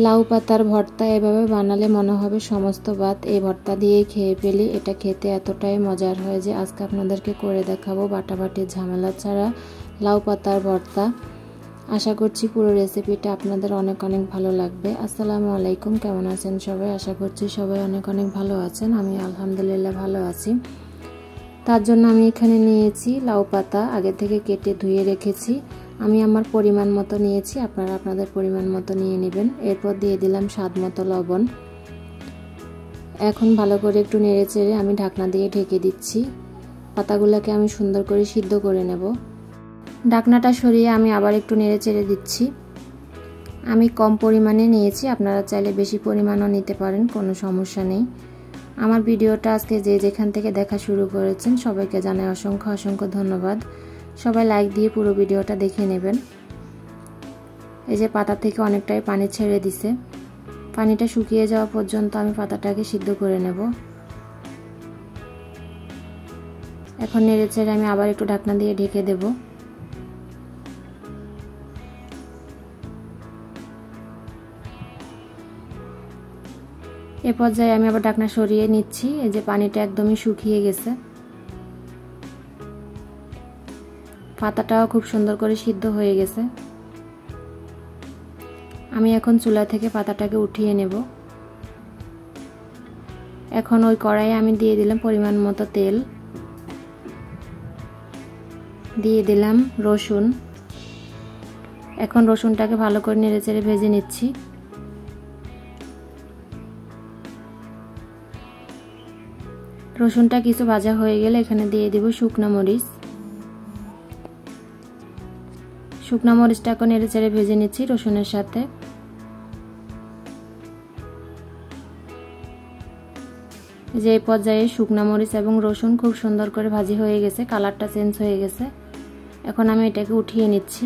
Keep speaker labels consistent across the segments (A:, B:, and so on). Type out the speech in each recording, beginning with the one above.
A: লাউ পাতার ভর্তা এভাবে বানালে মনে হবে সমস্ত ভাত এই ভর্তা দিয়ে খেয়ে ফেলি। এটা খেতে এতটাই মজার হয় যে আজকে আপনাদেরকে করে দেখাবো বাটাবাটির ঝামেলা ছাড়া লাউ পাতার ভর্তা। আশা করছি পুরো রেসিপিটা আপনাদের অনেক অনেক ভালো লাগবে। আসসালামু আলাইকুম, কেমন আছেন সবাই? আশা করছি সবাই অনেক অনেক ভালো আছেন। আমি আলহামদুলিল্লাহ ভালো আছি। তার জন্য আমি এখানে নিয়েছি লাউ পাতা, আগে থেকে কেটে ধুয়ে রেখেছি। আমি আমার পরিমাণ মতো নিয়েছি, আপনারা আপনাদের পরিমাণ মতো নিয়ে নেবেন। এরপর দিয়ে দিলাম স্বাদ মতো লবণ। এখন ভালো করে একটু নেড়ে চেড়ে আমি ঢাকনা দিয়ে ঢেকে দিচ্ছি। পাতাগুলোকে আমি সুন্দর করে সিদ্ধ করে নেব। ঢাকনাটা সরিয়ে আমি আবার একটু নেড়ে চেড়ে দিচ্ছি। আমি কম পরিমাণে নিয়েছি, আপনারা চাইলে বেশি পরিমাণও নিতে পারেন, কোনো সমস্যা নেই। আমার ভিডিওটা আজকে যে যেখান থেকে দেখা শুরু করেছেন সবাইকে জানাই অসংখ্য অসংখ্য ধন্যবাদ। সবাই লাইক দিয়ে পুরো ভিডিওটা দেখে নেবেন। এই যে পাতা থেকে অনেকটাই পানি ছেড়ে দিছে, পানিটা শুকিয়ে যাওয়া পর্যন্ত আমি পাতাটাকে সিদ্ধ করে নেব। এখন নেড়ে চেড়ে আমি আবার একটু ঢাকনা দিয়ে ঢেকে দেব। এ পর্যায়ে আমি আবার ঢাকনা সরিয়ে নিচ্ছি। এই যে পানিটা একদমই শুকিয়ে গেছে, পাতাটাও খুব সুন্দর করে সিদ্ধ হয়ে গেছে। আমি এখন চুলা থেকে পাতাটাকে উঠিয়ে নেব। এখন ওই কড়াইয়ে আমি দিয়ে দিলাম পরিমাণ মতো তেল, দিয়ে দিলাম রসুন। এখন রসুনটাকে ভালো করে নেড়েচেড়ে ভেজে নিচ্ছি। রসুনটা কিছু ভাজা হয়ে গেলে এখানে দিয়ে দিব শুকনো মরিচ। শুকনো মরিচটাকে নেড়েচেড়ে ভেজে নিচ্ছি রসুনের সাথে। যে পর্যায়ে শুকনো মরিচ এবং রসুন খুব সুন্দর করে ভাজি হয়ে গেছে, কালারটা চেঞ্জ হয়ে গেছে। এখন আমি এটাকে উঠিয়ে নিচ্ছি।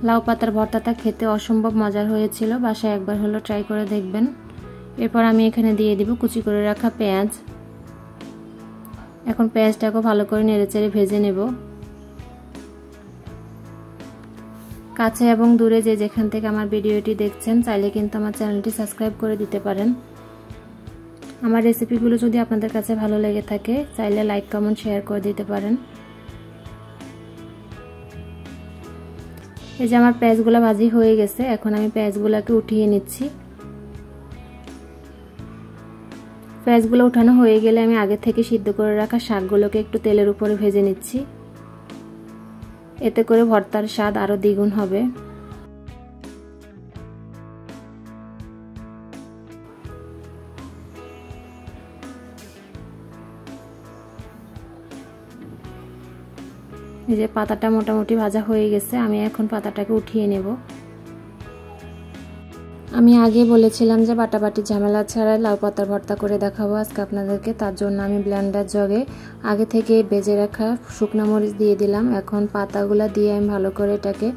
A: লাউ পাতার ভর্তাটা খেতে অসম্ভব মজার হয়েছিল, বাসায় একবার হলো ট্রাই করে দেখবেন। এরপর আমি এখানে দিয়ে দিব কুচি করে রাখা পেঁয়াজ। এখন পেঁয়াজটাকে ভালো করে নেড়েচেড়ে ভেজে নেব। কাছে এবং দূরে যে যেখান থেকে আমার ভিডিওটি দেখছেন চাইলে কিন্তু আমার চ্যানেলটি সাবস্ক্রাইব করে দিতে পারেন। আমার রেসিপিগুলো যদি আপনাদের কাছে ভালো লেগে থাকে চাইলে লাইক কমেন্ট শেয়ার করে দিতে পারেন। এই যে আমার পেঁয়াজগুলো ভাজি হয়ে গেছে, এখন আমি পেঁয়াজগুলোকে উঠিয়ে নিচ্ছি। পেঁয়াজগুলো উঠানো হয়ে গেলে আমি আগে থেকে সিদ্ধ করে রাখা শাকগুলোকে একটু তেলের উপরে ভেজে নিচ্ছি। এতে করে ভর্তার স্বাদ আরো দ্বিগুণ হবে। এই যে পাতাটা মোটামুটি ভাজা হয়ে গেছে, আমি এখন পাতাটাকে উঠিয়ে নেব। আমি আগে বলেছিলাম যে বাটাবাটি ঝামেলা ছাড়া লাউ পাতার ভর্তা করে দেখাবো আজকে আপনাদেরকে। তার জন্য আমি ব্লেন্ডার জগে আগে থেকে ভেজে রাখা শুকনো মরিচ দিয়ে দিলাম। এখন পাতাগুলো দিয়ে আমি ভালো করে এটাকে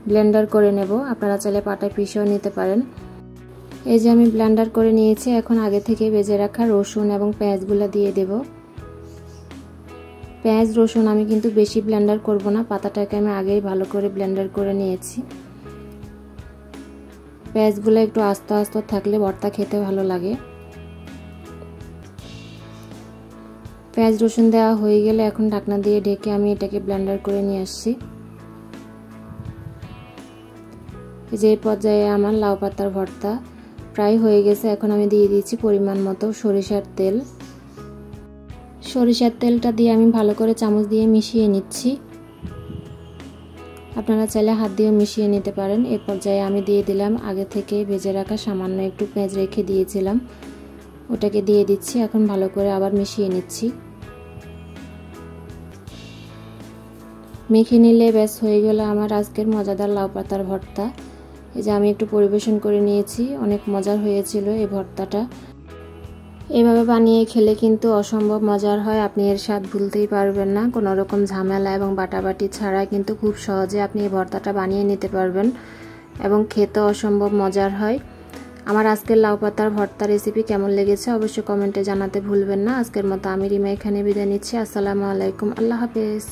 A: ব্লেন্ডার করে নেব। আপনারা চাইলে পাটায় পিষেও নিতে পারেন। এই যে আমি ব্লেন্ডার করে নিয়েছি। এখন আগে থেকে ভেজে রাখা রসুন এবং পেঁয়াজগুলো দিয়ে দেব। পেঁয়াজ রসুন আমি কিন্তু বেশি ব্লেন্ডার করব না, পাতাটাকে আমি আগেই ভালো করে ব্লেন্ডার করে নিয়েছি। পেঁয়াজগুলো একটু আস্ত আস্ত থাকলে ভর্তা খেতে ভালো লাগে। পেঁয়াজ রসুন দেওয়া হয়ে গেলে এখন ঢাকনা দিয়ে ঢেকে আমি এটাকে ব্লেন্ডার করে নিয়ে আসছি। যে পর্যায়ে আমার লাউ পাতার ভর্তা প্রায় হয়ে গেছে। এখন আমি দিয়ে দিয়েছি পরিমাণ মতো সরিষার তেল। সরিষার তেলটা দিয়ে আমি ভালো করে চামচ দিয়ে মিশিয়ে নিচ্ছি। আপনারা চাইলে হাত দিয়েও মিশিয়ে নিতে পারেন। এর পর্যায়ে আমি দিয়ে দিলাম আগে থেকে ভেজে রাখা সামান্য একটু পেঁয়াজ রেখে দিয়েছিলাম, ওটাকে দিয়ে দিচ্ছি। এখন ভালো করে আবার মিশিয়ে নিচ্ছি। মেখে নিলে ব্যাস হয়ে গেল আমার আজকের মজাদার লাউ পাতার ভর্তা। এই যে আমি একটু পরিবেশন করে নিয়েছি, অনেক মজার হয়েছিল এই ভর্তাটা। এভাবে বানিয়ে খেলে কিন্তু অসম্ভব মজার হয়, আপনি এর স্বাদ ভুলতেই পারবেন না। কোনো রকম ঝামেলা এবং বাটাবাটি ছাড়া কিন্তু খুব সহজে আপনি এই ভর্তাটা বানিয়ে নিতে পারবেন এবং খেতে অসম্ভব মজার হয়। আমার আজকের লাউ পাতার ভর্তা রেসিপি কেমন লেগেছে অবশ্যই কমেন্টে জানাতে ভুলবেন না। আজকের মতো আমি রিমা এখানে বিদায় নিচ্ছি। আসসালামু আলাইকুম, আল্লাহ হাফেজ।